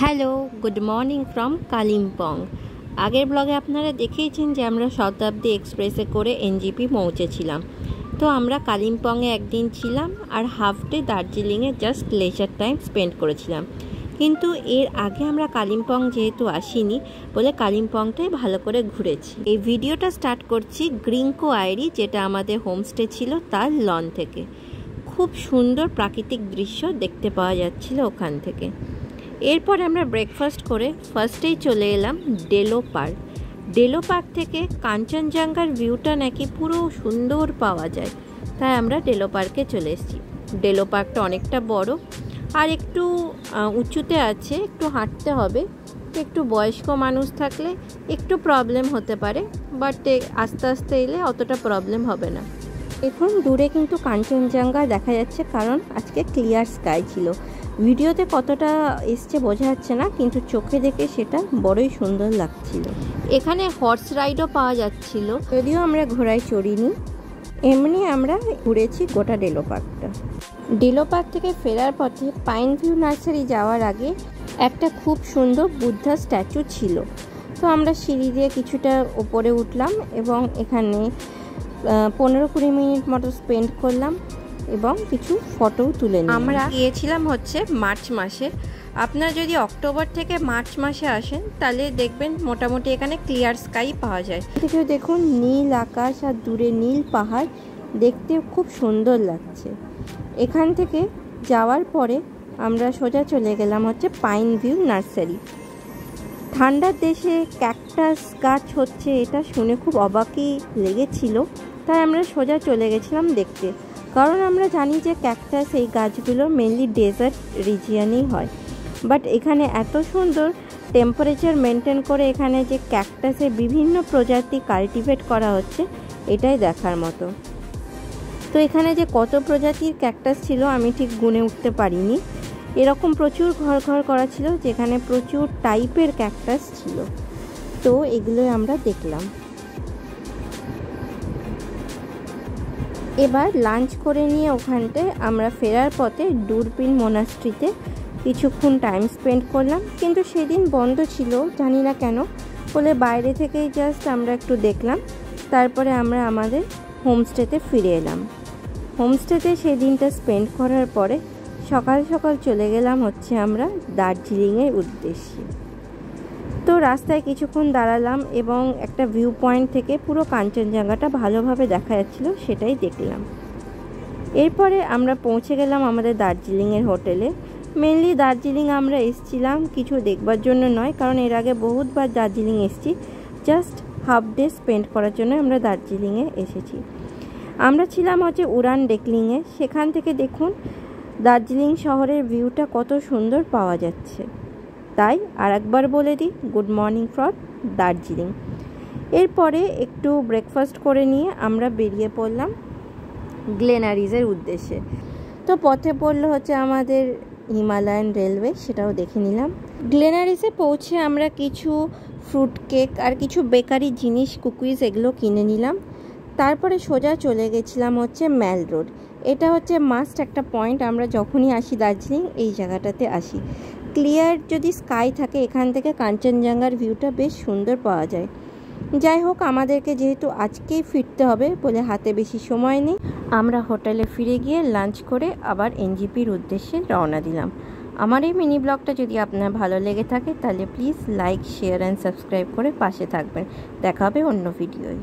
Hello, good morning from Kalimpong. আগের ব্লগে আপনারা দেখেইছেন যে আমরা শতাব্দী এক্সপ্রেসে করে এনজিপি পৌঁছেছিলাম। তো আমরা কালিম্পংয়ে একদিন ছিলাম আর হাফ ডে দার্জিলিংয়ে জাস্ট লেজার টাইম স্পেন্ড করেছিলাম। কিন্তু এর আগে আমরা কালিম্পং যেহেতু আসিনি বলে কালিম্পংটাই ভালো করে ঘুরেছি। এই ভিডিওটা স্টার্ট করছি গ্রিনকো আইরি, যেটা আমাদের হোমস্টে ছিল তার লন থেকে। খুব সুন্দর প্রাকৃতিক দৃশ্য দেখতে পাওয়া যাচ্ছিল ওখান থেকে। এরপর আমরা ব্রেকফাস্ট করে ফার্স্টেই চলে এলাম ডেলো পার্ক। ডেলো পার্ক থেকে কাঞ্চনজঙ্ঘার ভিউটা নাকি পুরো সুন্দর পাওয়া যায়, তাই আমরা ডেলো পার্কে চলে এসেছি। ডেলো পার্কটা অনেকটা বড় আর একটু উঁচুতে আছে, একটু হাঁটতে হবে। একটু বয়স্ক মানুষ থাকলে একটু প্রবলেম হতে পারে, বাট আস্তে আস্তে এলে অতটা প্রবলেম হবে না। এখন দূরে কিন্তু কাঞ্চনজঙ্ঘা দেখা যাচ্ছে, কারণ আজকে ক্লিয়ার স্কাই ছিল। ভিডিওতে কতটা এসছে বোঝা যাচ্ছে না, কিন্তু চোখে দেখে সেটা বড়ই সুন্দর লাগছিল। এখানে হর্স রাইডও পাওয়া যাচ্ছিল, যদিও আমরা ঘোড়ায় চড়িনি। এমনি আমরা ঘুরেছি গোটা ডেলো পার্কটা। ডেলো পার্ক থেকে ফেরার পথে পাইন ভিউ নার্সারি যাওয়ার আগে একটা খুব সুন্দর বুদ্ধা স্ট্যাচু ছিল। তো আমরা সিঁড়ি দিয়ে কিছুটা ওপরে উঠলাম এবং এখানে 15-20 মিনিট মতো স্পেন্ড করলাম এবং কিছু ফটোও তুলে নিলাম। আমরা গিয়েছিলাম হচ্ছে মার্চ মাসে। আপনারা যদি অক্টোবর থেকে মার্চ মাসে আসেন তাহলে দেখবেন মোটামুটি এখানে ক্লিয়ার স্কাই পাওয়া যায়। এদিকেও দেখুন নীল আকাশ আর দূরে নীল পাহাড়, দেখতে খুব সুন্দর লাগছে। এখান থেকে যাওয়ার পরে আমরা সোজা চলে গেলাম হচ্ছে পাইন ভিউ নার্সারি। ঠান্ডার দেশে ক্যাকটাস গাছ হচ্ছে, এটা শুনে খুব অবাকই লেগেছিল, তাই আমরা সোজা চলে গেছিলাম দেখতে। কারণ আমরা জানি যে ক্যাকটাস এই গাছগুলো মেনলি ডেজার্ট রিজিয়নেই হয়, বাট এখানে এত সুন্দর টেম্পারেচার মেনটেন করে এখানে যে ক্যাকটাসের বিভিন্ন প্রজাতি কাল্টিভেট করা হচ্ছে, এটাই দেখার মতো। তো এখানে যে কত প্রজাতির ক্যাকটাস ছিল আমি ঠিক গুনে উঠতে পারিনি। এরকম প্রচুর ঘর ঘর করা ছিল যেখানে প্রচুর টাইপের ক্যাকটাস ছিল। তো এগুলোই আমরা দেখলাম। এবার লাঞ্চ করে নিয়ে ওখানটায় আমরা ফেরার পথে ডুরপিন মোনাস্ট্রিতে কিছুক্ষণ টাইম স্পেন্ড করলাম, কিন্তু সেদিন বন্ধ ছিল, জানি না কেন, বলে বাইরে থেকেই জাস্ট আমরা একটু দেখলাম। তারপরে আমরা আমাদের হোমস্টেতে ফিরে এলাম। হোমস্টেতে সেই দিনটা স্পেন্ড করার পরে সকাল সকাল চলে গেলাম হচ্ছে আমরা দার্জিলিংয়ের উদ্দেশ্যে। তো রাস্তায় কিছুক্ষণ দাঁড়ালাম এবং একটা ভিউ পয়েন্ট থেকে পুরো কাঞ্চনজঙ্ঘাটা ভালোভাবে দেখা যাচ্ছিল, সেটাই দেখলাম। এরপরে আমরা পৌঁছে গেলাম আমাদের দার্জিলিংয়ের হোটেলে। মেনলি দার্জিলিং আমরা এসেছিলাম কিছু দেখবার জন্য নয়, কারণ এর আগে বহুতবার দার্জিলিং এসেছি। জাস্ট হাফ ডে স্পেন্ড করার জন্য আমরা দার্জিলিংয়ে এসেছি। আমরা ছিলাম হচ্ছে উড়ান ডেকলিংয়ে। সেখান থেকে দেখুন দার্জিলিং শহরের ভিউটা কত সুন্দর পাওয়া যাচ্ছে। তাই আর একবার বলে দিই, গুড মর্নিং ফ্রম দার্জিলিং। এরপরে একটু ব্রেকফাস্ট করে নিয়ে আমরা বেরিয়ে পড়লাম গ্লেনারিজের উদ্দেশ্যে। তো পথে পড়লো হচ্ছে আমাদের হিমালয়ান রেলওয়ে, সেটাও দেখে নিলাম। গ্লেনারিজে পৌঁছে আমরা কিছু ফ্রুট কেক আর কিছু বেকারি জিনিস, কুকিজ, এগুলো কিনে নিলাম। তারপরে সোজা চলে গেছিলাম হচ্ছে ম্যাল রোড। এটা হচ্ছে মাস্ট একটা পয়েন্ট, আমরা যখনই আসি দার্জিলিং এই জায়গাটাতে আসি। ক্লিয়ার যদি স্কাই থাকে এখান থেকে কাঞ্চনজঙ্ঘার ভিউটা বেশ সুন্দর পাওয়া যায়। যাই হোক, আমাদেরকে যেহেতু আজকেই ফিরতে হবে বলে হাতে বেশি সময় নেই, আমরা হোটেলে ফিরে গিয়ে লাঞ্চ করে আবার এনজিপির উদ্দেশ্যে রওনা দিলাম। আমার এই মিনি ব্লগটা যদি আপনার ভালো লেগে থাকে তাহলে please like, share and subscribe করে পাশে থাকবেন। দেখা হবে অন্য ভিডিওয়।